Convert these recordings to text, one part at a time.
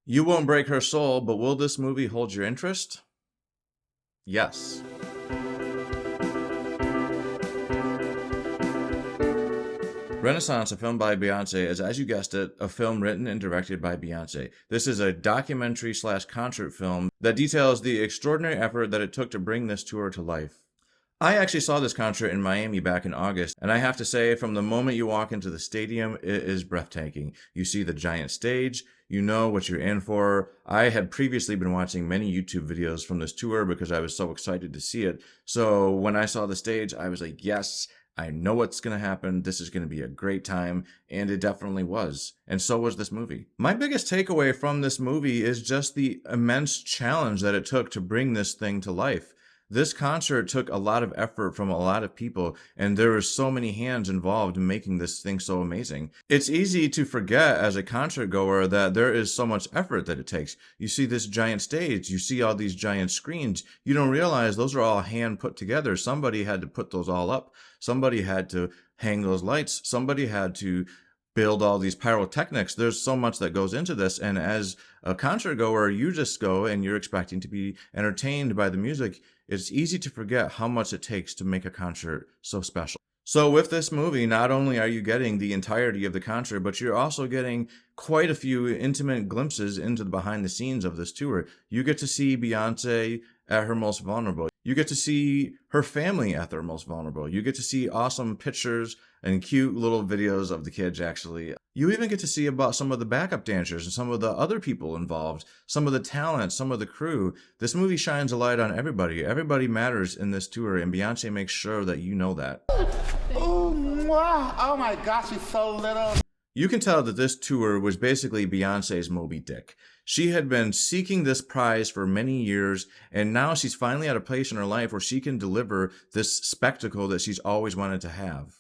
You won't break her soul, but will this movie hold your interest? Yes. Renaissance, a film by Beyonce, is, as you guessed it, a film written and directed by Beyonce. This is a documentary slash concert film that details the extraordinary effort that it took to bring this tour to life. I actually saw this concert in Miami back in August, and I have to say, from the moment you walk into the stadium, it is breathtaking. You see the giant stage, you know what you're in for. I had previously been watching many YouTube videos from this tour because I was so excited to see it. So when I saw the stage, I was like, yes, I know what's going to happen. This is going to be a great time. And it definitely was. And so was this movie. My biggest takeaway from this movie is just the immense challenge that it took to bring this thing to life. This concert took a lot of effort from a lot of people, and there were so many hands involved in making this thing so amazing. It's easy to forget as a concert goer that there is so much effort that it takes. You see this giant stage, you see all these giant screens. You don't realize those are all hand put together. Somebody had to put those all up. Somebody had to hang those lights. Somebody had to build all these pyrotechnics. There's so much that goes into this. And as a concert goer, you just go and you're expecting to be entertained by the music. It's easy to forget how much it takes to make a concert so special. So with this movie, not only are you getting the entirety of the concert, but you're also getting quite a few intimate glimpses into the behind the scenes of this tour. You get to see Beyonce at her most vulnerable. You get to see her family at their most vulnerable. You get to see awesome pictures and cute little videos of the kids, actually. You even get to see about some of the backup dancers and some of the other people involved, some of the talent, some of the crew. This movie shines a light on everybody. Everybody matters in this tour, and Beyonce makes sure that you know that. Oh, wow. Oh my gosh, she's so little. You can tell that this tour was basically Beyonce's Moby Dick. She had been seeking this prize for many years, and now she's finally at a place in her life where she can deliver this spectacle that she's always wanted to have.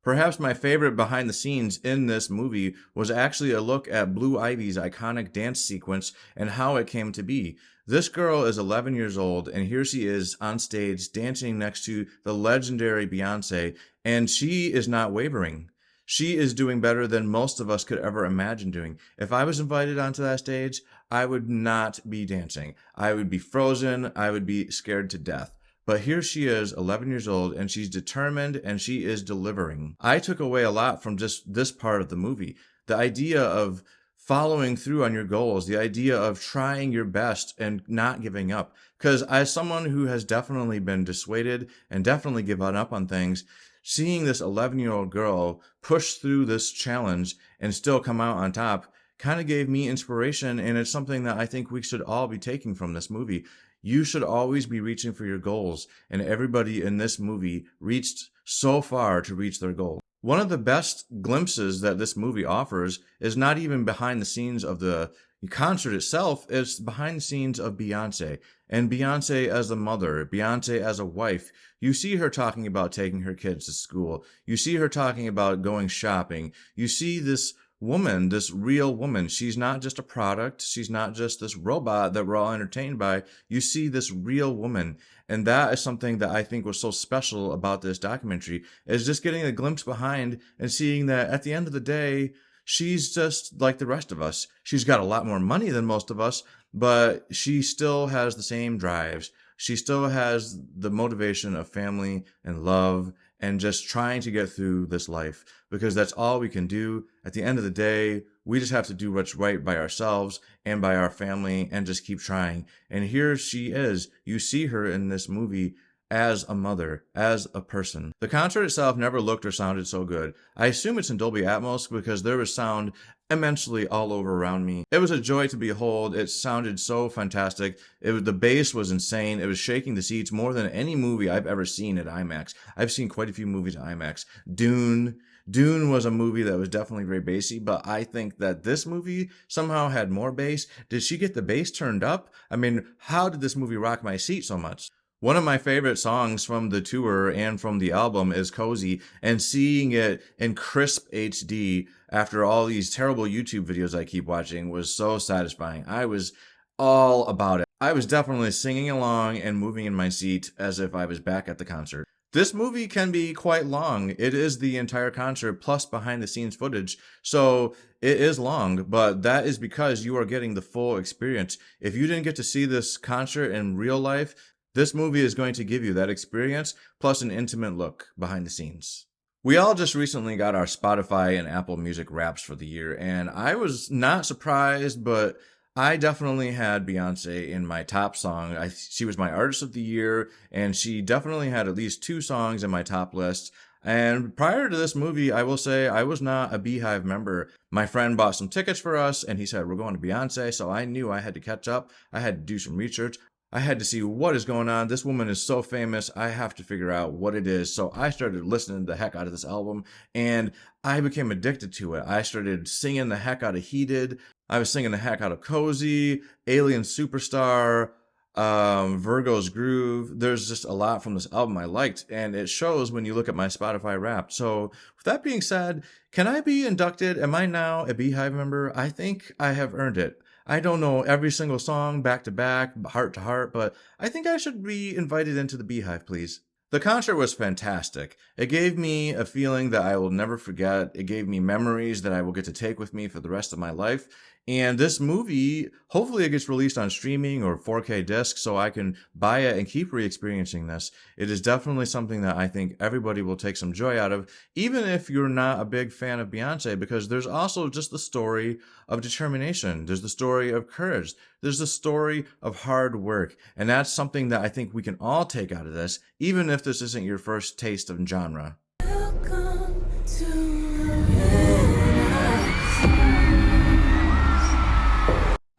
Perhaps my favorite behind the scenes in this movie was actually a look at Blue Ivy's iconic dance sequence and how it came to be. This girl is 11 years old, and here she is on stage dancing next to the legendary Beyonce, and she is not wavering. She is doing better than most of us could ever imagine doing. If I was invited onto that stage, I would not be dancing. I would be frozen. I would be scared to death. But here she is, 11 years old, and she's determined and she is delivering. I took away a lot from just this part of the movie. The idea of following through on your goals, the idea of trying your best and not giving up. Because as someone who has definitely been dissuaded and definitely given up on things, seeing this 11-year-old girl push through this challenge and still come out on top kind of gave me inspiration, and it's something that I think we should all be taking from this movie. You should always be reaching for your goals, and everybody in this movie reached so far to reach their goal. One of the best glimpses that this movie offers is not even behind the scenes of the concert itself, it's behind the scenes of Beyonce. And Beyonce as a mother, Beyonce as a wife. You see her talking about taking her kids to school. You see her talking about going shopping. You see this woman, this real woman. She's not just a product. She's not just this robot that we're all entertained by. You see this real woman. And that is something that I think was so special about this documentary, is just getting a glimpse behind and seeing that at the end of the day, she's just like the rest of us. She's got a lot more money than most of us, but she still has the same drives. She still has the motivation of family and love and just trying to get through this life, because that's all we can do. At the end of the day, we just have to do what's right by ourselves and by our family and just keep trying. And here she is. You see her in this movie as a mother, as a person. The concert itself never looked or sounded so good. I assume it's in Dolby Atmos because there was sound immensely all over around me. It was a joy to behold. It sounded so fantastic. The bass was insane. It was shaking the seats more than any movie I've ever seen at IMAX. I've seen quite a few movies at IMAX. Dune was a movie that was definitely very bassy, but I think that this movie somehow had more bass. Did she get the bass turned up? I mean, how did this movie rock my seat so much? One of my favorite songs from the tour and from the album is Cozy, and seeing it in crisp HD after all these terrible YouTube videos I keep watching was so satisfying. I was all about it. I was definitely singing along and moving in my seat as if I was back at the concert. This movie can be quite long. It is the entire concert plus behind the scenes footage. So it is long, but that is because you are getting the full experience. If you didn't get to see this concert in real life, this movie is going to give you that experience plus an intimate look behind the scenes. We all just recently got our Spotify and Apple Music wraps for the year, and I was not surprised, but I definitely had Beyonce in my top song. She was my artist of the year, and she definitely had at least two songs in my top list. And prior to this movie, I will say I was not a Beehive member. My friend bought some tickets for us, and he said, "We're going to Beyonce," so I knew I had to catch up. I had to do some research. I had to see what is going on. This woman is so famous. I have to figure out what it is. So I started listening the heck out of this album, and I became addicted to it. I started singing the heck out of Heated. I was singing the heck out of Cozy, Alien Superstar, Virgo's Groove. There's just a lot from this album I liked, and it shows when you look at my Spotify Wrapped. So with that being said, can I be inducted? Am I now a Beehive member? I think I have earned it. I don't know every single song back to back, heart to heart, but I think I should be invited into the Beehive, please. The concert was fantastic. It gave me a feeling that I will never forget. It gave me memories that I will get to take with me for the rest of my life. And this movie, hopefully it gets released on streaming or 4K disc so I can buy it and keep re-experiencing this. It is definitely something that I think everybody will take some joy out of, even if you're not a big fan of Beyonce, because there's also just the story of determination. There's the story of courage. There's the story of hard work. And that's something that I think we can all take out of this, even if this isn't your first taste of genre. Welcome to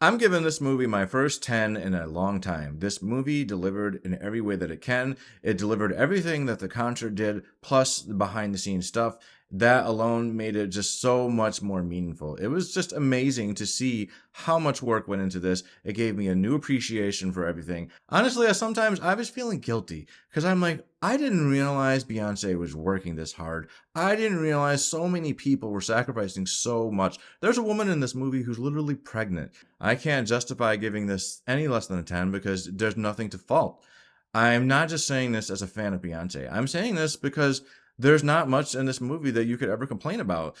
I'm giving this movie my first 10 in a long time. This movie delivered in every way that it can. It delivered everything that the concert did, plus the behind the scenes stuff. That alone made it just so much more meaningful. It was just amazing to see how much work went into this. It gave me a new appreciation for everything. Honestly, sometimes I was feeling guilty because I'm like, I didn't realize Beyonce was working this hard. I didn't realize so many people were sacrificing so much. There's a woman in this movie who's literally pregnant. I can't justify giving this any less than a 10 because there's nothing to fault. I'm not just saying this as a fan of Beyonce. I'm saying this because there's not much in this movie that you could ever complain about.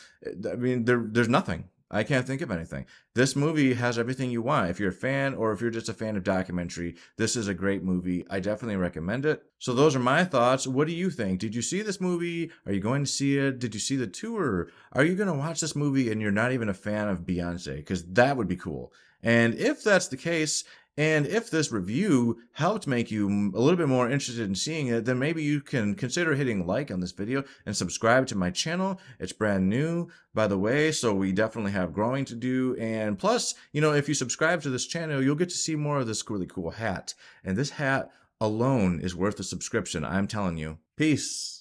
I mean, there's nothing. I can't think of anything. This movie has everything you want. If you're a fan or if you're just a fan of documentary, this is a great movie. I definitely recommend it. So those are my thoughts. What do you think? Did you see this movie? Are you going to see it? Did you see the tour? Are you going to watch this movie and you're not even a fan of Beyonce? Because that would be cool. And if that's the case, and if this review helped make you a little bit more interested in seeing it, then maybe you can consider hitting like on this video and subscribe to my channel. It's brand new, by the way, so we definitely have growing to do. And plus, if you subscribe to this channel, you'll get to see more of this really cool hat. And this hat alone is worth a subscription, I'm telling you. Peace.